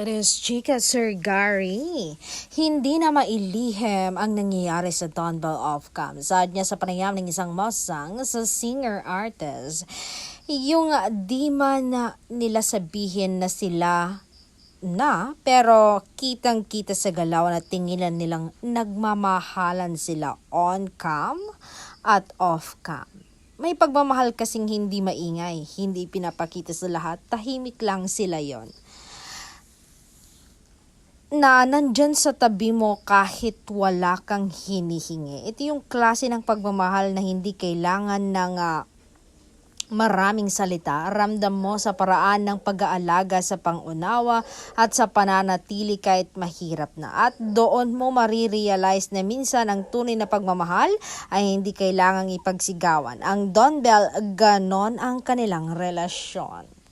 It is Chika Sir Gary. Hindi na mailihim ang nangyayari sa Don Bell Offcam. Saad niya sa panayam ng isang Mustang sa singer-artist. Yung di man na nila sabihin na sila na, pero kitang-kita sa galaw na tingilan nilang nagmamahalan sila on-cam at off-cam. May pagmamahal kasing hindi maingay, hindi pinapakita sa lahat, tahimik lang sila yon. Na nandyan sa tabi mo kahit wala kang hinihingi. Ito yung klase ng pagmamahal na hindi kailangan ng maraming salita. Ramdam mo sa paraan ng pag-aalaga sa pangunawa at sa pananatili kahit mahirap na. At doon mo marirealize na minsan ang tunay na pagmamahal ay hindi kailangang ipagsigawan. Ang Don Bell, ganon ang kanilang relasyon.